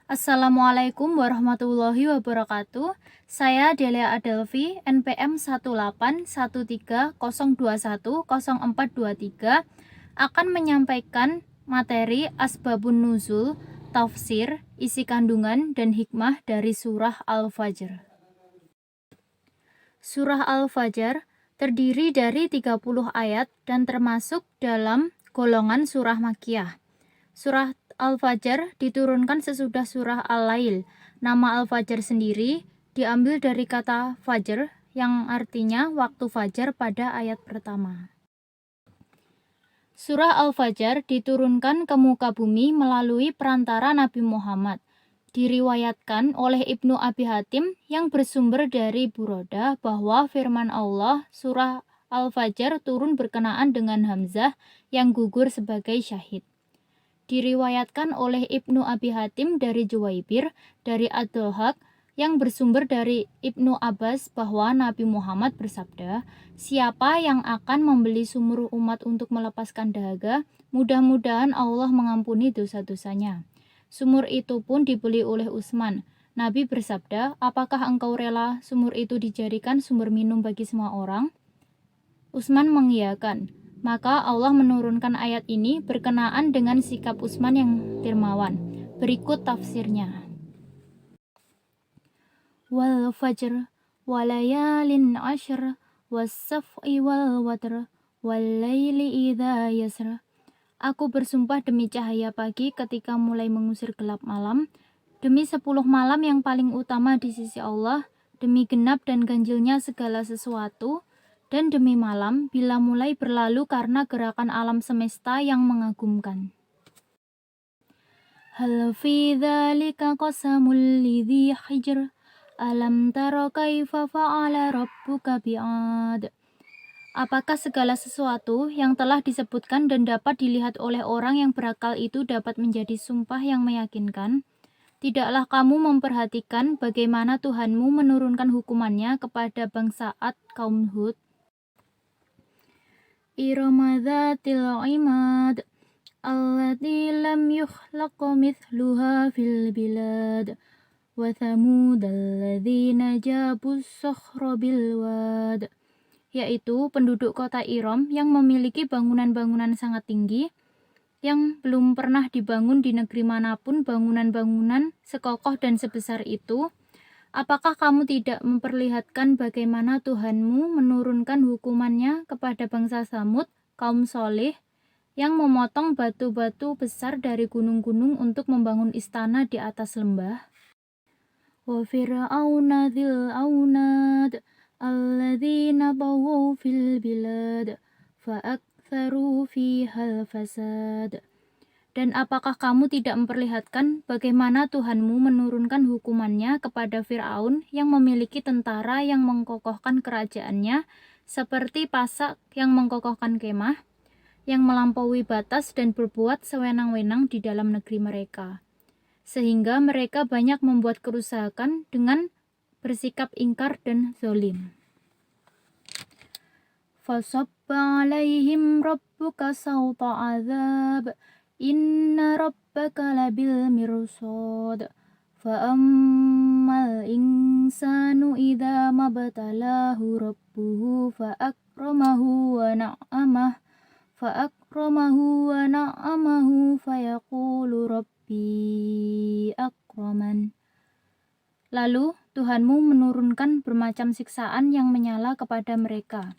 Assalamualaikum warahmatullahi wabarakatuh. Saya Delia Adelvi, NPM 18130210423 akan menyampaikan materi Asbabun Nuzul, tafsir, isi kandungan dan hikmah dari Surah Al-Fajr. Surah Al-Fajr terdiri dari 30 ayat dan termasuk dalam golongan surah Makkiyah. Surah Al-Fajr diturunkan sesudah surah Al-Lail. Nama Al-Fajr sendiri diambil dari kata Fajr yang artinya waktu fajar pada ayat pertama. Surah Al-Fajr diturunkan ke muka bumi melalui perantara Nabi Muhammad. Diriwayatkan oleh Ibnu Abi Hatim yang bersumber dari Burodah bahwa firman Allah surah Al-Fajr turun berkenaan dengan Hamzah yang gugur sebagai syahid. Diriwayatkan oleh Ibnu Abi Hatim dari Juwaibir, dari Ad-Dhahak, yang bersumber dari Ibnu Abbas bahwa Nabi Muhammad bersabda, siapa yang akan membeli sumur umat untuk melepaskan dahaga, mudah-mudahan Allah mengampuni dosa-dosanya. Sumur itu pun dibeli oleh Utsman. Nabi bersabda, apakah engkau rela sumur itu dijadikan sumber minum bagi semua orang? Utsman mengiyakan. Maka Allah menurunkan ayat ini berkenaan dengan sikap Utsman yang dermawan. Berikut tafsirnya. Wal fajr walayalin ashr was-saf'i wal watr wal laili idza yasr. Aku bersumpah demi cahaya pagi ketika mulai mengusir gelap malam, demi 10 malam yang paling utama di sisi Allah, demi genap dan ganjilnya segala sesuatu, dan demi malam bila mulai berlalu karena gerakan alam semesta yang mengagumkan. Hal fi dzalika qasamul lidzi hijr alam tara kaifa fa'ala rabbuka bi'ad. Apakah segala sesuatu yang telah disebutkan dan dapat dilihat oleh orang yang berakal itu dapat menjadi sumpah yang meyakinkan? Tidaklah kamu memperhatikan bagaimana Tuhanmu menurunkan hukumannya kepada bangsa Ad kaum Hud? Irama dzatil imad allati lam yukhlaq mithluha fil bilad wa thamud alladzina jabus sakhra bil wad, yaitu penduduk kota Iram yang memiliki bangunan-bangunan sangat tinggi yang belum pernah dibangun di negeri manapun bangunan-bangunan sekokoh dan sebesar itu. Apakah kamu tidak memperlihatkan bagaimana Tuhanmu menurunkan hukumannya kepada bangsa Samud, kaum Soleh, yang memotong batu-batu besar dari gunung-gunung untuk membangun istana di atas lembah? Wa fir'auna dzil aunad alladzina taghaw fil bilad fa aktsaru fihal fasad. Dan apakah kamu tidak memperlihatkan bagaimana Tuhanmu menurunkan hukumannya kepada Fir'aun yang memiliki tentara yang mengkokohkan kerajaannya, seperti Pasak yang mengkokohkan kemah, yang melampaui batas dan berbuat sewenang-wenang di dalam negeri mereka, sehingga mereka banyak membuat kerusakan dengan bersikap ingkar dan zalim. Fasabba alaihim rabbuka sawta azab inna rabbaka labil mirsad fa ammal insanu idza mabtalahu rabbuhu fa akramahu wa na'amahu fa yaqulu rabbi akraman. Lalu Tuhanmu menurunkan bermacam siksaan yang menyala kepada mereka.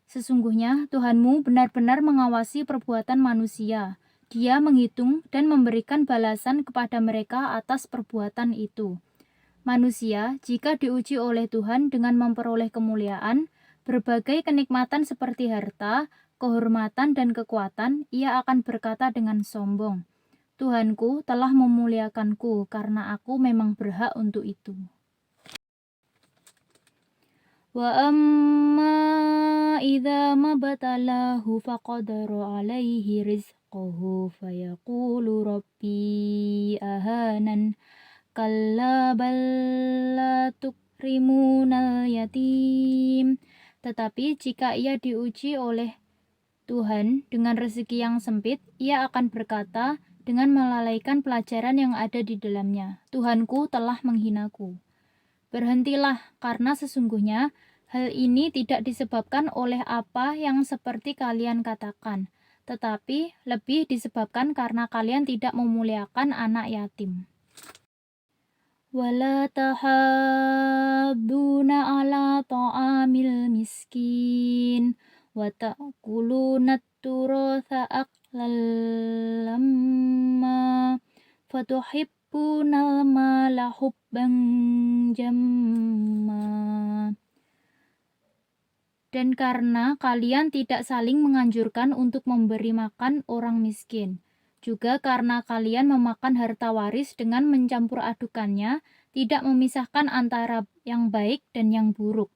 Sesungguhnya Tuhanmu benar-benar mengawasi perbuatan manusia. Dia menghitung dan memberikan balasan kepada mereka atas perbuatan itu. Manusia, jika diuji oleh Tuhan dengan memperoleh kemuliaan, berbagai kenikmatan seperti harta, kehormatan, dan kekuatan, ia akan berkata dengan sombong, Tuhanku telah memuliakanku karena aku memang berhak untuk itu. Wa amma idza mabtalahu faqadara alaihi rizqahu fayaqulu rabbi ahanan kalla bal la tukrimunal yatim. Tetapi jika ia diuji oleh Tuhan dengan rezeki yang sempit, ia akan berkata, dengan melalaikan pelajaran yang ada di dalamnya. Tuhanku telah menghinaku. Berhentilah, karena sesungguhnya hal ini tidak disebabkan oleh apa yang seperti kalian katakan, tetapi lebih disebabkan karena kalian tidak memuliakan anak yatim. Wala tahadduna ala ta'amil miskin wa ta'kuluna turutha aqlan lamma fatuhibbunal mala hubban jamma. Dan karena kalian tidak saling menganjurkan untuk memberi makan orang miskin, juga karena kalian memakan harta waris dengan mencampur adukannya, tidak memisahkan antara yang baik dan yang buruk.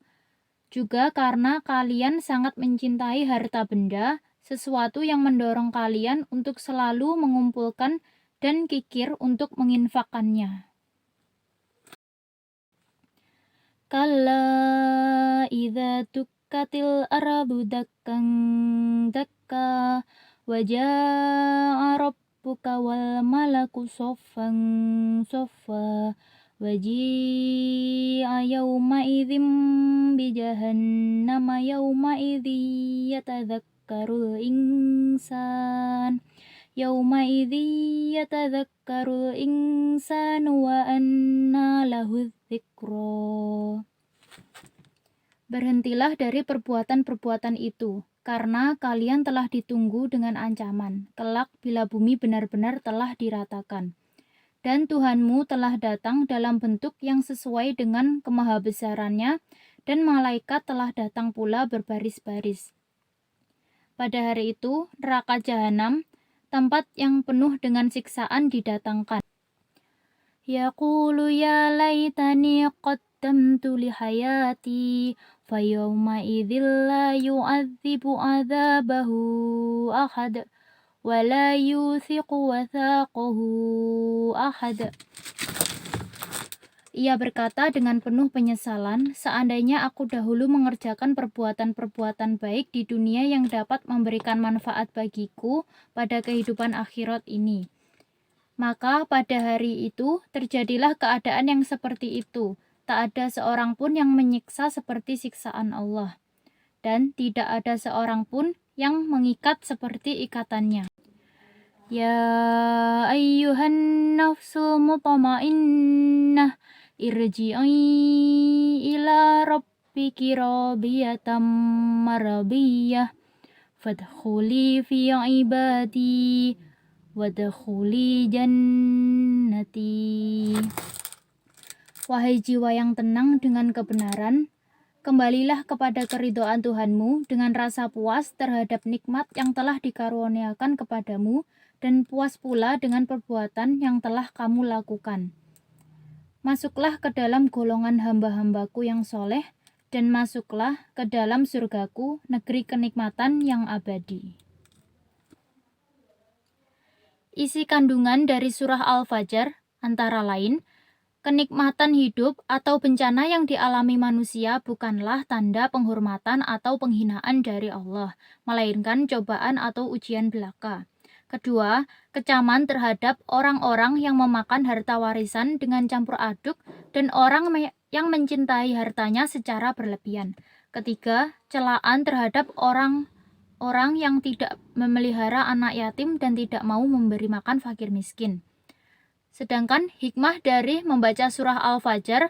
Juga karena kalian sangat mencintai harta benda, sesuatu yang mendorong kalian untuk selalu mengumpulkan dan kikir untuk menginfakkannya. Kalla idza dukkatil ardu dakkan dakka waja'a rabbuka wal malaku soffan soffa waji'a yawma idzim bijahannama yawma idzi yatadzakkarul insan wa anna lahu dzikra. Berhentilah dari perbuatan-perbuatan itu, karena kalian telah ditunggu dengan ancaman, kelak bila bumi benar-benar telah diratakan. Dan Tuhanmu telah datang dalam bentuk yang sesuai dengan kemahabesarannya, dan malaikat telah datang pula berbaris-baris. Pada hari itu, neraka jahanam, tempat yang penuh dengan siksaan didatangkan. Yaqulu ya laitani qaddamtu li hayati fayawma idzil la yu'adzibu adzabahu ahad wa la yuthiqu wathaqahu ahad. Ia berkata dengan penuh penyesalan, seandainya aku dahulu mengerjakan perbuatan-perbuatan baik di dunia yang dapat memberikan manfaat bagiku pada kehidupan akhirat ini. Maka pada hari itu terjadilah keadaan yang seperti itu. Tak ada seorang pun yang menyiksa seperti siksaan Allah. Dan tidak ada seorang pun yang mengikat seperti ikatannya. Ya ayyuhan nafsul mutmainnah irji'i ila rabbiki radiyatan mardiyah fadkhuli fi ibadi wadkhuli jannati. Wahai jiwa yang tenang dengan kebenaran, kembalilah kepada keridhaan Tuhanmu dengan rasa puas terhadap nikmat yang telah dikaruniakan kepadamu dan puas pula dengan perbuatan yang telah kamu lakukan. Masuklah ke dalam golongan hamba-hambaku yang soleh dan masuklah ke dalam surgaku, negeri kenikmatan yang abadi. Isi kandungan dari surah Al-Fajr antara lain, kenikmatan hidup atau bencana yang dialami manusia bukanlah tanda penghormatan atau penghinaan dari Allah, melainkan cobaan atau ujian belaka. Kedua, kecaman terhadap orang-orang yang memakan harta warisan dengan campur aduk dan orang yang mencintai hartanya secara berlebihan. Ketiga, celaan terhadap orang yang tidak memelihara anak yatim dan tidak mau memberi makan fakir miskin. Sedangkan hikmah dari membaca surah Al-Fajr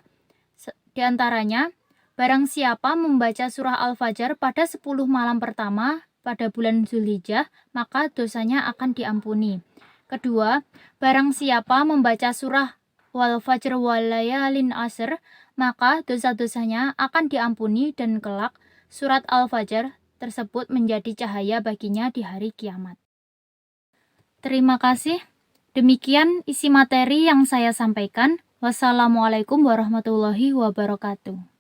diantaranya, barang siapa membaca surah Al-Fajr pada 10 malam pertama pada bulan Zulhijjah, maka dosanya akan diampuni. Kedua, barang siapa membaca surah Wal Fajr wal Layalin Ashr, maka dosa-dosanya akan diampuni dan kelak surat Al-Fajr tersebut menjadi cahaya baginya di hari kiamat. Terima kasih. Demikian isi materi yang saya sampaikan. Wassalamualaikum warahmatullahi wabarakatuh.